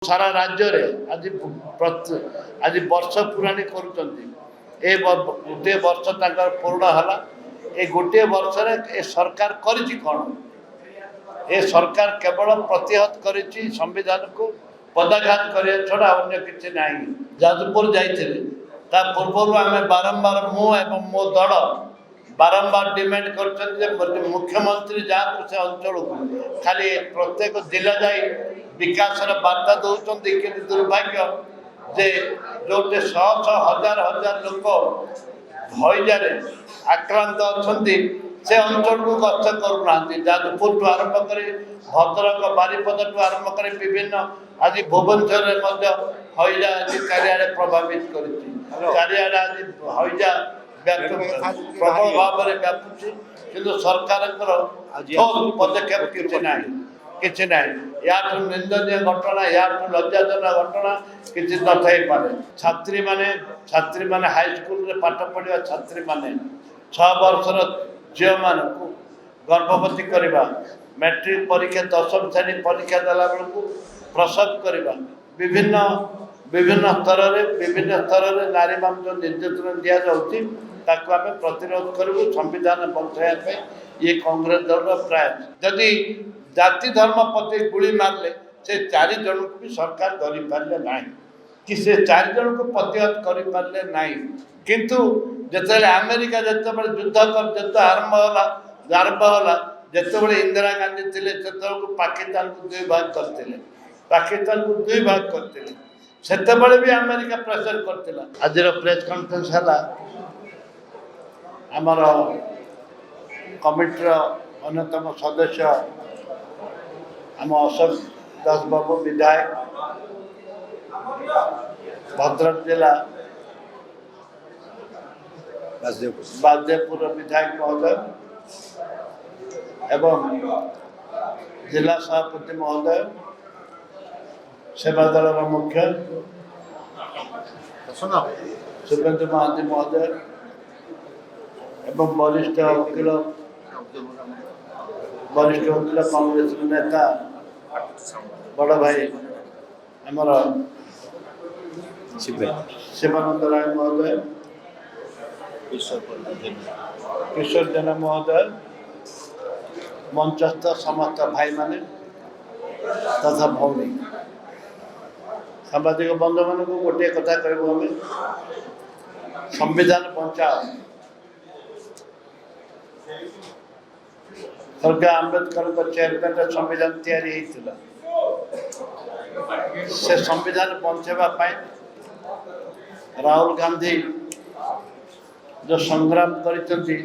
सारा राज्य रे आज वर्ष पुराणी कर गोटे वर्ष पूर्ण है। गोटे वर्ष रे सरकार करिछि कौन? ए सरकार केवल प्रतिहत करिछि संविधान को पदाघात करिया छड़ा अन्य किछि नाही। जाजपुर जाइथिले ता पूर्व आम बारंबार मु एवं मो दल बारंबार डिमांड कर मुख्यमंत्री जहाँ से अंचल खाली प्रत्येक जिला जाई विकास बार्ता दौरान कि दुर्भाग्य जे जो शह शह हजार हजार लोक हईजार आक्रांत अच्छा से अंचल को गस्त करूना। जाजपुर आरंभ कर भद्रक बारिपदा आरंभ कर विभिन्न आज भुवनेश्वर हईजा आज चारिड़े प्रभावित कर आज हईजा प्रबल भाव में व्यापुची कि सरकार पदक्षेप किसी ना या निंदनीय घटना या लज्जाजनक घटना किसी नथाई पारे। छात्री माने हाईस्कल रे पाठ पढ़ा छात्री माने 6 वर्षर झील मान गर्भवती करवा मैट्रिक परीक्षा 10वीं श्रेणी परीक्षा देला बेलू प्रसव करवा विभिन्न विभिन्न स्तर रे नारी मान जो निर्देशन दि जाऊँगी ताकू आम प्रतिरोध करूँ संविधान बचाई ये कांग्रेस दल प्रयास। जदि जाति धर्म प्रति गुली मारले से 4 जन को भी सरकार धरी पारे ना कि से 4 जन को प्रतिहत कर पारे ना। किंतु जिते अमेरिका जिते युद्ध आरंभ होला जिते इंदिरा गांधी थे से पाकिस्तान को 2 भाग करते से भी अमेरिका प्रेसर करथिला। आज प्रेस कॉन्फ्रेंस है आमर कमिटर अन्यतम सदस्य आम अशोक दास बाबू विधायक भद्रक जिला बाजदेपुर विधायक महोदय एवं जिला सभापति महोदय सेवा दल मुख्य शुभेन्दु महांती महोदय एवं वरिष्ठ वकील कांग्रेस नेता बड़ भाई आमर शिवानंद राय महोदय किशोर जेना महोदय मंचस्थ समस्त भाई माने तथा भौणी सांबादिक बंधु मान को गोटे कथा कहूँ आम संविधान बचाओ। स्वर्गीय आंबेडकर चेयरमैन संविधान तैयारी होता से संविधान बचाइवाई राहुल गांधी जो संग्राम करिसेंती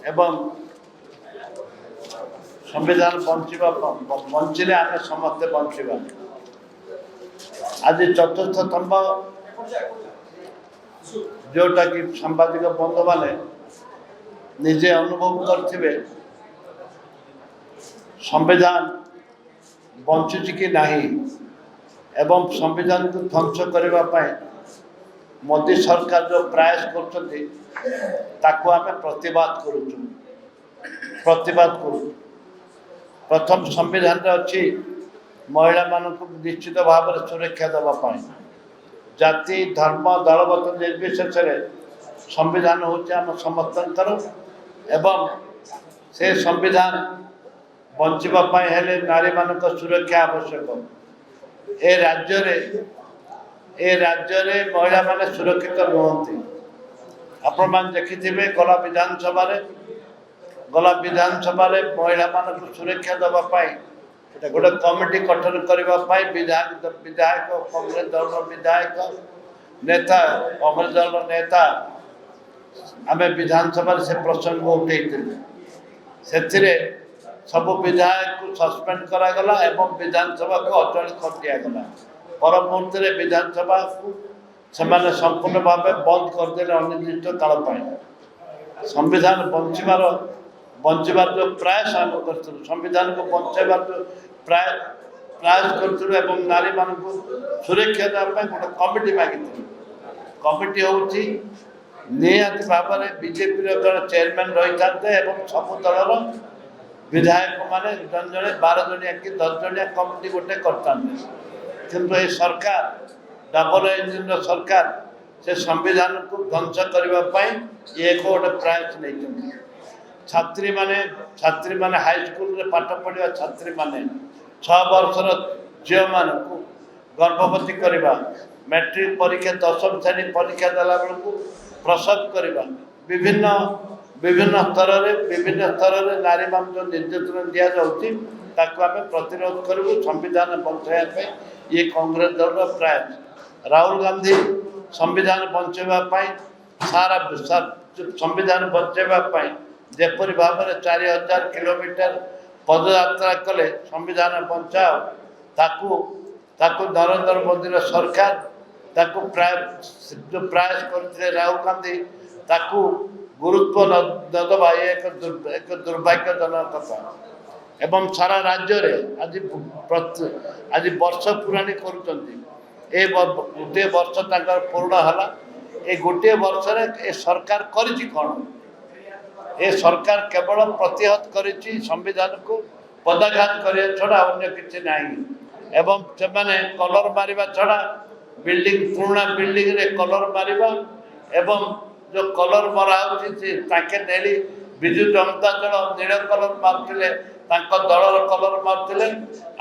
एवं संविधान बंचिले आम समस्ते बंचा। आज चतुर्थ स्तंभ जोटा कि सांबादिक बंधु माने निजे अनुभव करथिबे संविधान बंचुची कि नहीं एवं संविधान को ध्वंस करने मोदी सरकार जो प्रयास करताको आम प्रतिवाद करूँ। प्रथम संविधान अच्छी महिला मान निश्चित भाव में सुरक्षा देवाई जाति धर्म दलगत निर्विशेष संविधान होचे आम समस्तंकर एवं से संविधान बंचापी हेले नारी मान सुरक्षा आवश्यक। ए राज्य रे महिला माने सुरक्षित नुहति। आपण मान देखिथे गला विधानसभा महिला मान सुरक्षा देवाई गोटे कमिटी गठन करने विधायक कांग्रेस दल विधायक नेता कांग्रेस दल नेता आम विधानसभा से प्रसंग उठे से सब विधायक को सस्पेंड करागला एवं विधानसभा को अचल कर दिगला। पर मुहूर्त विधानसभा को से संपूर्ण भाव बंद करदे अनिर्दिष्ट काल पाई। संविधान बंचार जो प्रयास आम कर संविधान को बचाइबार जो प्रयास कर नारी मान को सुरक्षा देवाई गोटे कमिटी मागिथि। कमिटी हूँ निहत भाव में बीजेपी जन चेयरमैन रही था सब दलर विधायक माने जन जने 12 जनिया कि 10 जनिया कमिटी गोटे करता किंतु ये सरकार डबल इंजिन सरकार से संविधान को ध्वंस करने ये गोटे प्रयास नहीं छात्री माने हाई स्कूल रे पाठ पढ़ा छात्री माने 6 वर्षर झील मान गर्भवती करवा मैट्रिक परीक्षा 10वीं श्रेणी परीक्षा देला बेलू प्रसव करवा विभिन्न विभिन्न स्तर रे नारी मान जो निर्देशन दि जाऊँगी आम प्रतिरोध करूँ संविधान बचाई ये कांग्रेस दल प्रयास राहुल गांधी संविधान बचाई सारा संविधान बचाई जेपरी भाव में 4000 किलोमीटर पदयात्रा कले संविधान बचाओ ताकू नरेंद्र मोदी सरकार ताकू प्रयास करते राहुल गांधी ताकू गुरुत्व न दबा एक दुर्भाग्यजनक कथा एवं सारा राज्य रे आज वर्ष पुराणी करुँचे गोटे वर्ष पूर्ण है ये गोटे वर्ष रे सरकार करिछि कौन ये सरकार केवल प्रतिहत करिछि संविधान को पदाघात करे छड़ा अन्य किसी नहीं एवं से कलर मारिबा छड़ा बिल्डिंग पुराना बिल्डिंग रे कलर मारिबा एवं जो कलर मरा होली विजु जनता दल नील कलर मारुले दलर कलर मारुले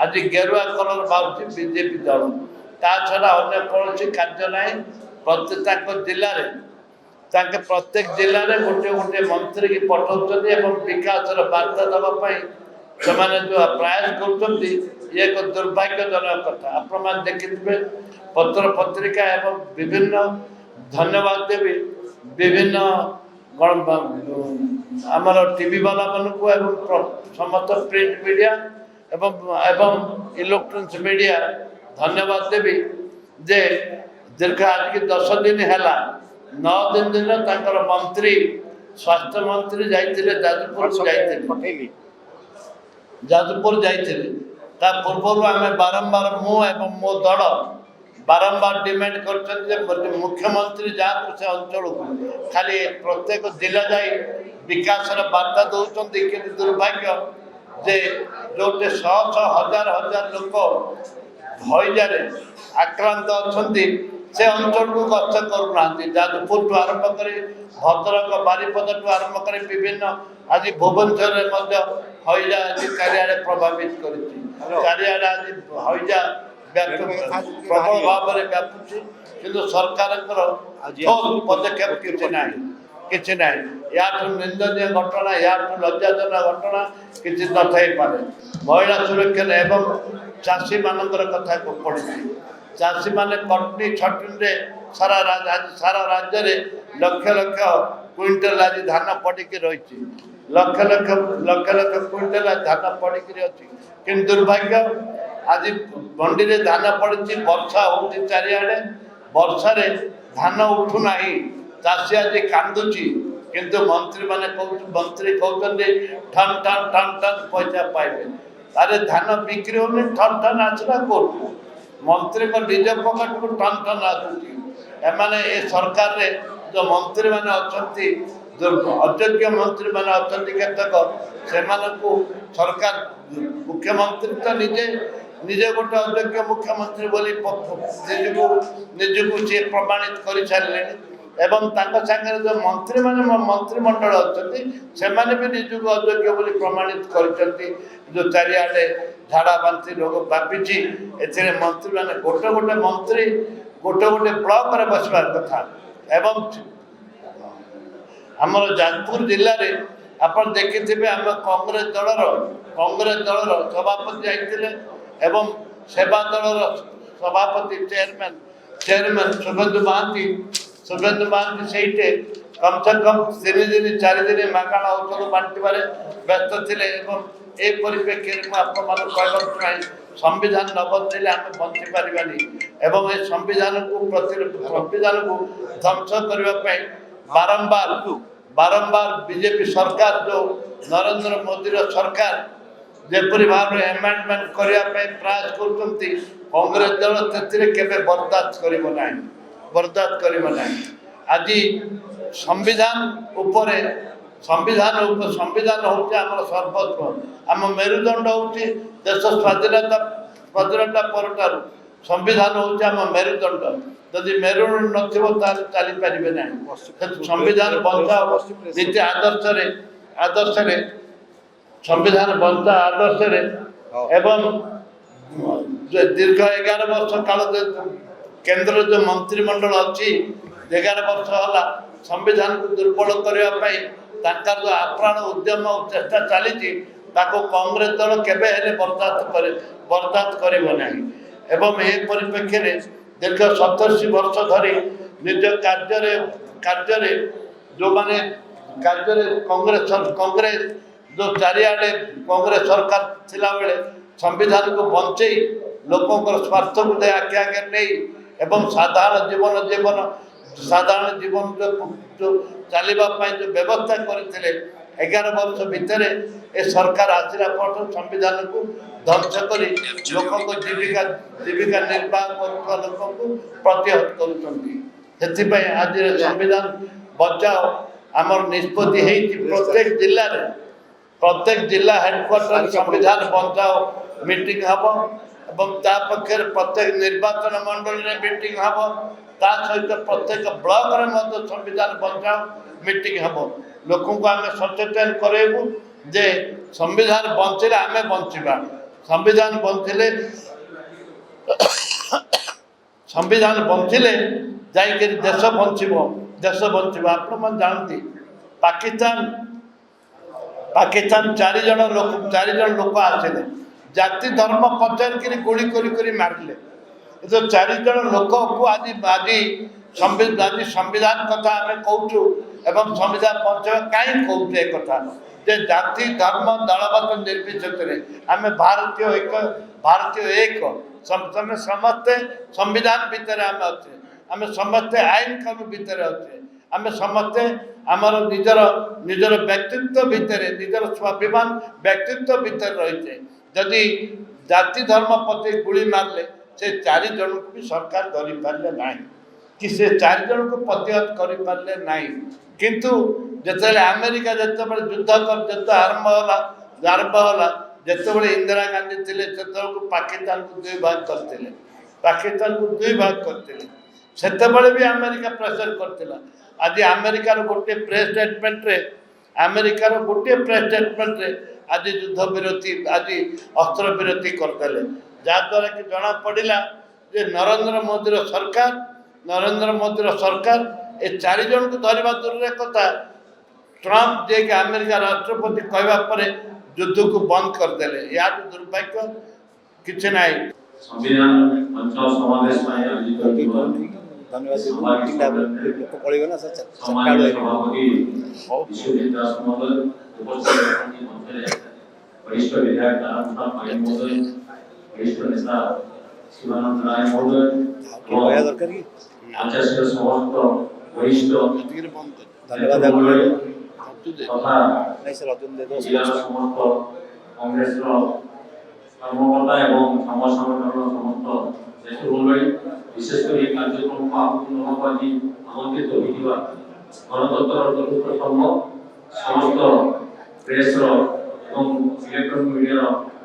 आज गेरुआ कलर मारुति बीजेपी दल ता छड़ा अन्य कौन कार्य ना प्रत्येक जिले में प्रत्येक जिले में गोटे गोटे मंत्री की पठाऊँ विकास बार्ता देवाई से जो प्रयास कर एक दुर्भाग्यजनक कथा आप देखिए पत्र पत्रिका एवं विभिन्न धन्यवाद देवी विभिन्न आमर टीवी वाला मानू एवं समस्त प्रिंट मीडिया एवं इलेक्ट्रॉनिक्स मीडिया धन्यवाद देवी जे दीर्घ आज की 10 दिन है 9 दिन मंत्री स्वास्थ्य मंत्री जाइए जाजपुर जाइए पूर्व आम बारंबार मो दल बारंबार डिमांड कर मुख्यमंत्री जातु से अंचल को खाली प्रत्येक जिला जाई विकास बार्ता दौरान कि दुर्भाग्य जे जो शह हजार हजार लोक हईजार आक्रांत अच्छा से अंचल को गस्त करूना जाजपुर आरंभ कर भद्रक बारिपदा आरंभ कर विभिन्न आज भुवनेश्वर हईजा आज चारिड़े प्रभावित कर आज हईजा प्रबल भाव में व्यापुची किंतु सरकार पदक्षेप किसी ना या निंदनीय घटना या लज्जाजनक घटना किसी नथाई पारे महिला सुरक्षा एवं चाषी मानकर कथा पड़ी चाषी माने कटनी छटनी सारा राज्य में लक्ष लक्ष क्विंटल आज धान पड़ी रही लक्ष लक्ष क्विंटल धान पड़ी अच्छी कि दुर्भाग्य आज मंडी रे धान पड़ी वर्षा हो चारिड़े वर्षा रे धान उठूना चाषी आज कांदुची किंतु मंत्री माने मंत्री कहते ठन ठन ठन ठन पैसा पाइबे अरे धान बिक्री होनी ठन ठन आसला कोर्ट मंत्री को निज पकेट को ठन ठन आसुची एमाने ए सरकार रे जो मंत्री माने अछंती जो अयोग्य मंत्री माने अछंती केतक से सरकार मुख्यमंत्री तो निजे गोटे अयोग्य मुख्यमंत्री बोली निजको सी प्रमाणित कर सारे एवं सागर जो मंत्री माने मंत्रिमंडल अच्छा भी निजक अयोग्य बोली प्रमाणित कर जो चारिड़े झाड़ा बांति रोग व्यापी ए मंत्री मैंने गोटे गोटे मंत्री गोटे गोटे ब्लॉक रे बसवार कथा एवं आमर जाजपुर जिले में आप देखिथे आम कांग्रेस दलर सभापति जाइए एवं सेवा दलर सभापति चेयरमैन शुभेन्दु महांती से कम से कम 3 दिन 4 दिन मागणा औषध बांटवे व्यस्त थे ए परिप्रेक्षी आप संविधान न बदले आम बंची पारानी एवं ए संविधान को ध्वंस करने बारंबार बीजेपी सरकार जो नरेंद्र मोदी सरकार जेपरी भाव में एमेंडमेंट करने प्रयास कर कांग्रेस दल के बर्दाश्त कर आज संविधान उपरे संविधान हूँ आम सर्वस्व आम मेरुदंड हूँ देश स्वाधीनता पर संविधान हूँ आम मेरुदंड जदि मेरुदंड न चली पारे ना संविधान बंचाओ नीति आदर्श संविधान बंचा आदर्श एवं दीर्घ 11 वर्ष काल केंद्र जो मंत्रिमंडल अच्छी 11 वर्ष है संविधान को दुर्बल करने जो आप्राण उद्यम और चेष्टा चली कांग्रेस दल केबे बर्दाश्त करना एवं ए परिप्रेक्षी में दीर्घ 87 वर्ष धरी निज कार्य जो माने कार्य कांग्रेस जो चारिआडे कांग्रेस सरकार थिला बेले संविधान को बंचई लोकों स्वार्थ को दे आगे आगे नहीं एवं साधारण जीवन जो चलवाई जो व्यवस्था करते 11 वर्ष भितर ए सरकार आसला पर संविधान को ध्वंस कर लोकों को जीविका निर्वाह कर लोकों को प्रतिहत कर आज संविधान बचाओ आमर निष्पत्ति प्रत्येक जिला हेडक्वार्टर संविधान बचाओ मीटिंग हम एवं पक्षर प्रत्येक निर्वाचन मंडल में मीटिंग हम ता सहित प्रत्येक ब्लॉक में संविधान बचाओ मीटिंग हम लोकों को आम सचेतन करेबू जे संविधान बंचले आम बंचा संविधान बंचले जाकर देश बंचब आप जानती पाकिस्तान 4 जन लोक आसिले जाति धर्म पचार गुली करी मारिले तो 4 जन लोक को आज संविधान कथा आम कहूँ एवं संविधान बचाव कहीं कहूँ एक कथा जे जाति धर्म दलमत निर्विशेष आम भारतीय एक समस्ते संविधान भितर आम अच्छे आम समस्ते आईन कानून भितर अच्छे आम समस्ते आमर निजर व्यक्तित्व भितर निजर स्वाभिमान व्यक्तित्व भितर रही जदि जाति धर्म प्रति गुली मारले से 4 जन को भी सरकार धरी पारे ना कि से 4 जन को प्रतिहत कर पारे ना किंतु जिते अमेरिका जिते युद्ध आरंभ होला जिते इंदिरा गांधी थे से पाकिस्तान को 2 भाग करते से भी अमेरिका प्रेसर करथिला आज अमेरिकार गोटे प्रेस स्टेटमेंट रे आज युद्ध विरोधी आज अस्त्र विरोधी करदेले जहाँद्वारा कि जना पड़ा जे नरेंद्र मोदी सरकार ए 4 जन को धरवा दूर कथा ट्रंप जे कि अमेरिका राष्ट्रपति कहवा पर युद्ध को बंद करदेले या दुर्भाग्य किसी ना संविधान बचाओ समावेश में आयोजित वरिष्ठ विधायक वरिष्ठ नेता शिवानंद राय महोदय आचार्य समस्त वरिष्ठ तथा जिला समस्त कांग्रेस कर्मकर्ता एवं समाज संगठन समस्त विशेषकर ये कार्यक्रम को आपूर्ति आमंत्रित होगा गणतंत्र प्रथम समस्त प्रेस एवं इलेक्ट्रॉनिक मीडिया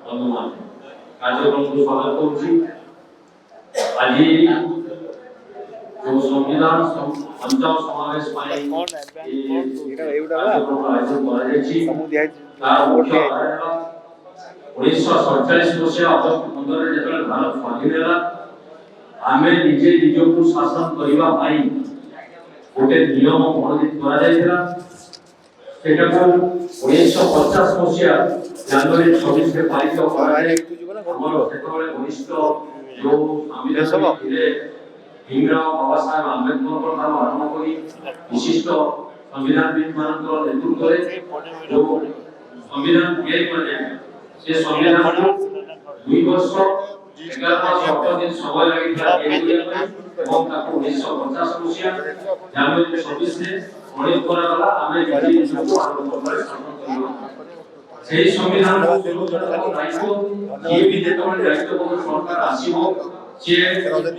बंधु मान कार्यक्रम को स्वागत करुच्ची आज जो संविधान बचाओ समावेश आयोजन 1947 मसीहा अगस्त 15 जेतले भारत स्वाधीन होला आमे निजे निजो को शासन करिवा पाई गोटे नियम अनुमोदित करा जायतिला सेटा को 1950 मसीहा जनवरी 26 रे पारित करा जाय हमर सेतबेले वरिष्ठ जो संविधान ଥିଲେ भीमराव बाबा साहेब आंबेडकर ठाରୁ आरंभ करी विशिष्ट संविधानविद मानकर नेतृत्व जो संविधान तैयारी कराଯାଏ से संविधान को 2 वर्ष 11 मास 17 दिन समय लगी था एवं ताको 1950 मसीहा जनवरी 26 रे अनुमोदित करागला आमे निजे निजको आरंभ करे সেই সংবিধান দায়িত্ব ये भी যেতବେଳେ দায়িত্ব কোন সরকার আসিব সে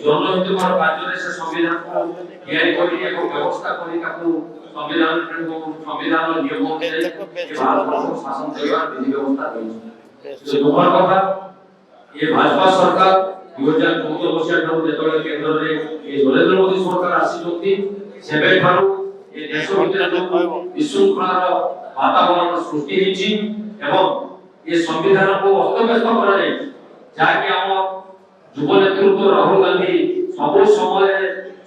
জনহিতকর কার্যরে সে সংবিধান को তৈরি করি এবং ব্যবস্থা করি তাকে संविधान नियम अनुसार भारत शासन करवा विधि व्यवस्था रही दुखर कथा ये भाजपा सरकार 2014 मसीहा ठारू जेतले केंद्र रे ये नरेंद्र मोदी सरकार आसी जोंती सेबे ठारू ये देश भितर जो विशृंखलार वातावरण सृष्टि हिची एवं ये संविधान को अस्तव्यस्त करा जाय जाकि हम युव नेतृत्व राहुल गांधी सब समय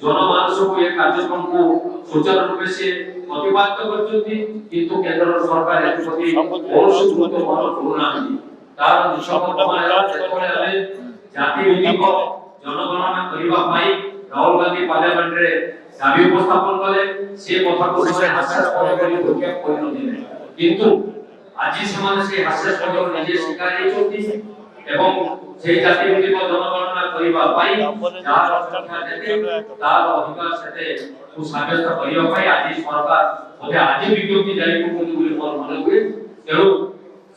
जनमानस को ये कार्यक्रम को सुचारू रूप से प्रतिपादित करछथि किंतु केंद्र सरकार एप्रति कौन गुरुत्व मान करूना तार निष्पक्षता जेतले हमें जाति भित्तिक जनगणना करिबा पई राहुल गांधी पार्लियामेंट रे दाबी उपस्थापन कले से कथा को से हास्यास्पद करी धोके कोन दिले किंतु आज समान से हास्यास्पद निजे स्वीकार हेचोती एवं সেই জাতি ভিত্তিক জনগণনা করিবা পাই যার সংখ্যা যেতে তার অধিকার সাথে সুসাব্যস্ত করিবা পাই আজি সরকার ওতে আজি বিজ্ঞপ্তি জারি করতে বলে মনে হুয়ে তেণু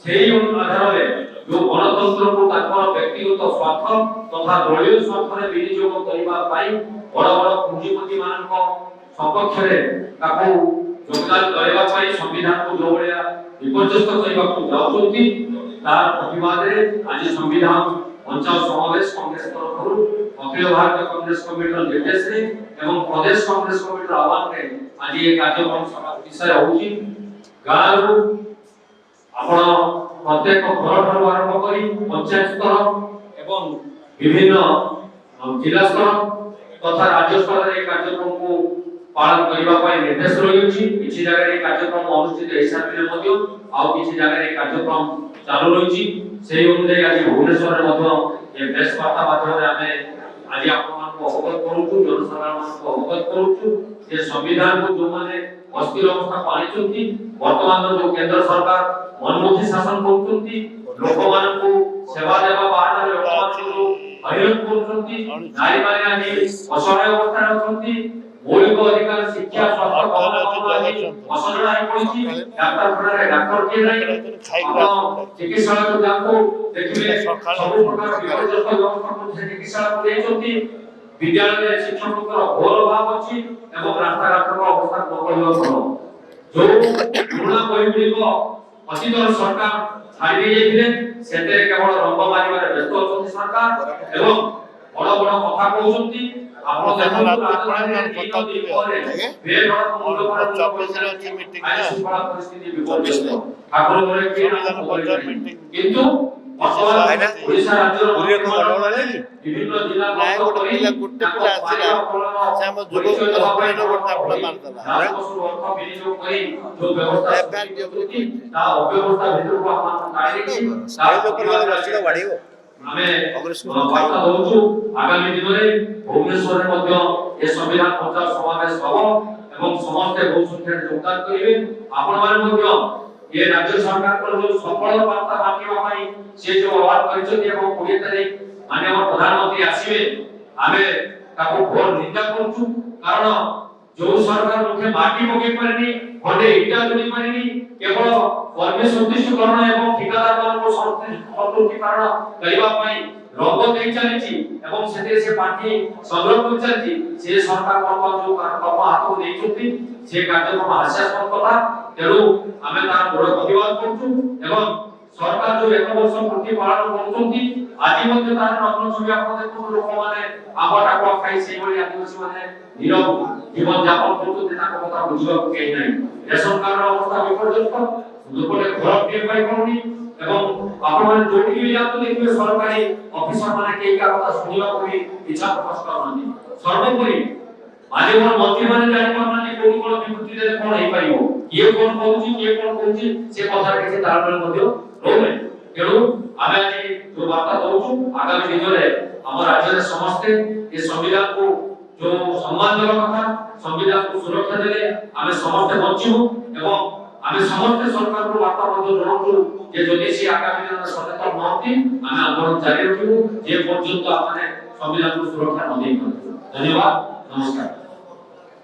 সেই আধারে যে গণতন্ত্রକୁ তার ব্যক্তিগত স্বার্থ তথা দলীয় স্বার্থরে বিনিয়োগ করিবা পাই বড় বড় পুঁজিপতি ମାନଙ୍କ সপক্ষরে তাକୁ যোগদান କରିବା ପାଇଁ ସମ୍ବିଧାନକୁ ଯୋଉଭଳିଆ ବିପର୍ଯ୍ୟସ୍ତ କରିବାକୁ ଯାଉଛନ୍ତି तार प्रतिवादे आज संविधान बचाओ समावेश कांग्रेस तरफरु अखिल भारतीय कांग्रेस कमिटीर निर्देश रे एवं प्रदेश कांग्रेस कमिटीर आह्वान रे आज ये कार्यक्रम विषय होची गाँव आपण प्रत्येक घर ठारू आरंभ करी पंचायत स्तर एवं विभिन्न जिला स्तर तथा राज्य स्तर रे कार्यक्रम को पालन करिबा पय निर्देश रहिछि किछि जगह रे कार्यक्रम अनुष्ठित हिसाब रे मध्य आ किछि जगह रे कार्यक्रम चालू रहिछि सेही अनुसार आज भुवनेश्वर रे मध्य ए प्रेस वार्ता माध्यम रे हमें आज आपण मान को अवगत करूछु जनसाधारण मान को अवगत करूछु जे संविधान को जो माने अस्थिर अवस्था पालिचंती वर्तमान जो केंद्र सरकार मनमुखी शासन करूचंती लोक मान को सेवा देवा बाहर लोक मान को हरियन करूचंती नारी माने आज असहाय अवस्था रहचंती मौलिक अधिकार शिक्षा स्वास्थ्य असजड़ा है पड़ी डॉक्टर खड़े डॉक्टर के नहीं चिकित्सालय को जाको देखिबे सब प्रकार विपର୍ଯ୍यस्त व्यवस्था को चिकित्सालय को देचंती विद्यालय शिक्षकଙ୍କର ଘୋର ଅଭାବ ଅଛି ଏବଂ ରାସ୍ତାଘାଟର ଅବସ୍ଥା ନକଳିବା ଭଲ जो ପୁରୁଣା ବହିଗୁଡ଼ିକ ଅତୀତର ସରକାର ଛାଡ଼ି ଦେଇଯାଇଥିଲେ ସେଥିରେ କେବଳ ରଙ୍ଗ ମାରିବାରେ ବ୍ୟସ୍ତ ଅଛନ୍ତି ସରକାର ଏବଂ ବଡ଼ ବଡ଼ କଥା କହୁଛନ୍ତି ଆପଣ ଦେଖନ୍ତୁ ରାଜଧାନୀରେ କଥା ପରେ ବେଡର ମୂଲ୍ୟ પર ଚବିଶରେ ଅଛି ମିଟିଂ ନା ପରିସ୍ଥିତି ବିପର୍ଯ୍ୟସ୍ତ ଠାକୁର ଘରେ କି କିନ୍ତୁ ଓଡ଼ିଶା ରାଜ୍ୟର ବିଭିନ୍ନ ଜିଲ୍ଲା ଗୋଟେ ପିଲା ଆସିଲା ସେ ଆମ ଯୁବ କର୍ପୋରେଟର ଗୋଟେ ଆପଣ ମାରଦେଲା ଅର୍ଥ ବିନିଯୋଗ କରି ଯୋଉ ବ୍ୟବସ୍ଥା ତା ଅବ୍ୟବସ୍ଥା ଭିତରକୁ ଆପଣ କାଢିକି ସାଇ ଲୋକର ବର୍ଷିତ ବାଢିବ ଆମେ ବାର୍ତ୍ତା ଦଉଛୁ ଆଗାମୀ ଦିନରେ ଭୁବନେଶ୍ୱରରେ ମଧ୍ୟ ଏ ସମ୍ବିଧାନ ପ୍ରଚାର ସମାବେଶ ହବ ଏବଂ ସମସ୍ତେ ବହୁ ସଂଖ୍ୟାରେ ଯୋଗଦାନ କରିବେ ଆପଣମାନେ ମଧ୍ୟ ଏ ରାଜ୍ୟ ସରକାରଙ୍କର ଯୋଉ ସଫଳ ବାର୍ତ୍ତା ବାଣ୍ଟିବା ପାଇଁ ସେ ଯୋଉ ଆହ୍ୱାନ କରିଛନ୍ତି ଏବଂ 20 ତାରିଖ ମାନନୀୟ ପ୍ରଧାନମନ୍ତ୍ରୀ ଆସିବେ ଆମେ ତାକୁ ଘୋର ନିନ୍ଦା କରୁଛୁ କାରଣ ଯୋଉ ସରକାର ମୁଖେ ମାଟି ପକେଇ ପାରିନି ଖଣ୍ଡେ ଇଟା ଯୋଡ଼ି ପାରିନି କେବଳ କର୍ମୀ ସନ୍ତୁଷ୍ଟିକରଣ ଏବଂ ଠିକାଦାରମାନଙ୍କୁ ସନ୍ତୁଷ୍ଟିକରଣ କରିବା ପାଇଁ ରଙ୍ଗ ଦେଇ ଚାଲିଛି ଏବଂ ସେଥିରେ ସେ ପାଣ୍ଠି ସଂଗ୍ରହ କରି ଚାଲିଛି ସେ ସରକାର ବର୍ତ୍ତମାନ ଯୋଉ କର୍ମ ହାତକୁ ଦେଇଛନ୍ତି ସେ କାର୍ଯ୍ୟକ୍ରମ ହାସ୍ୟାସ୍ପଦ କଥା ତେଣୁ ଆମେ ତାର ଦୃଢ଼ ପ୍ରତିବାଦ କରୁଛୁ ଏବଂ ସରକାର ଯୋଉ 1 ବର୍ଷ ପୂର୍ତ୍ତି ପାଳନ କରୁଛନ୍ତି ଆଜି ମଧ୍ୟ ତାର ନଗ୍ନ ଛବି ଆପଣ ଦେଖନ୍ତୁ ଲୋକମାନେ ଆମ୍ବ ଟାକୁଆ ଖାଇ ସେଇଭଳି ଆଦିବାସୀ ମାନେ ନିରବ ଜୀବନ ଯାପନ କରୁଛନ୍ତି ତାଙ୍କ କଥା ବୁଝିବାକୁ କେହି ନାହିଁ ରେସନ କାର୍ଡର ଅବସ୍ଥା ବିପର୍ଯ୍ୟସ୍ତ ଲୋକଟେ ଘର ଟିଏ ପାଇ ପାରୁନି ଏବଂ ଆପଣମାନେ ଯୋଉଠି ବି ଯାଆନ୍ତୁ ଦେଖିବେ ସରକାରୀ ଅଫିସର ମାନେ କେହି କାହା କଥା ଶୁଣିବାକୁ ବି ଇଚ୍ଛା ପ୍ରକାଶ କରୁନାହାନ୍ତି ସର୍ବୋପରି ମାନ୍ୟବର ମନ୍ତ୍ରୀ ମାନେ ଜାଣିପାରୁନାହାନ୍ତି କୋଉଠି କଣ ବିବୃତ୍ତି ଦେଲେ କଣ ହେଇପାରିବ କିଏ କଣ କହୁଛି କିଏ କଣ କହୁଛି ସେ କଥାରେ କିଛି ତାଳମେଳ ମଧ୍ୟ ରହୁନାହିଁ ତେଣୁ ଆମେ ଆଜି ଯୋଉ ବାର୍ତ୍ତା ଦଉଛୁ ଆଗାମୀ ଦିନରେ ଆମ ରାଜ୍ୟରେ ସମସ୍ତେ ଏ ସମ୍ବିଧାନକୁ ଯୋଉ ସମ୍ମାନ ଦେବା କଥା ସମ୍ବିଧାନକୁ ସୁରକ୍ଷା ଦେଲେ ଆମେ ସମସ୍ତେ ବଞ୍ଚିବୁ ଏବଂ ଆମେ ସମସ୍ତେ ସରକାରକୁ ବାର୍ତ୍ତା ମଧ୍ୟ ଜଣାଉଛୁ ଯେ ଯଦି ସେ ଆଗାମୀ ଦିନରେ ସଚେତନ ନହନ୍ତି ଆମେ ଆନ୍ଦୋଳନ ଜାରି ରଖିବୁ ଯେ ପର୍ଯ୍ୟନ୍ତ ଆମେ ସମ୍ବିଧାନକୁ ସୁରକ୍ଷା ନ ଦେଇପାରିବୁ ଧନ୍ୟବାଦ ନମସ୍କାର।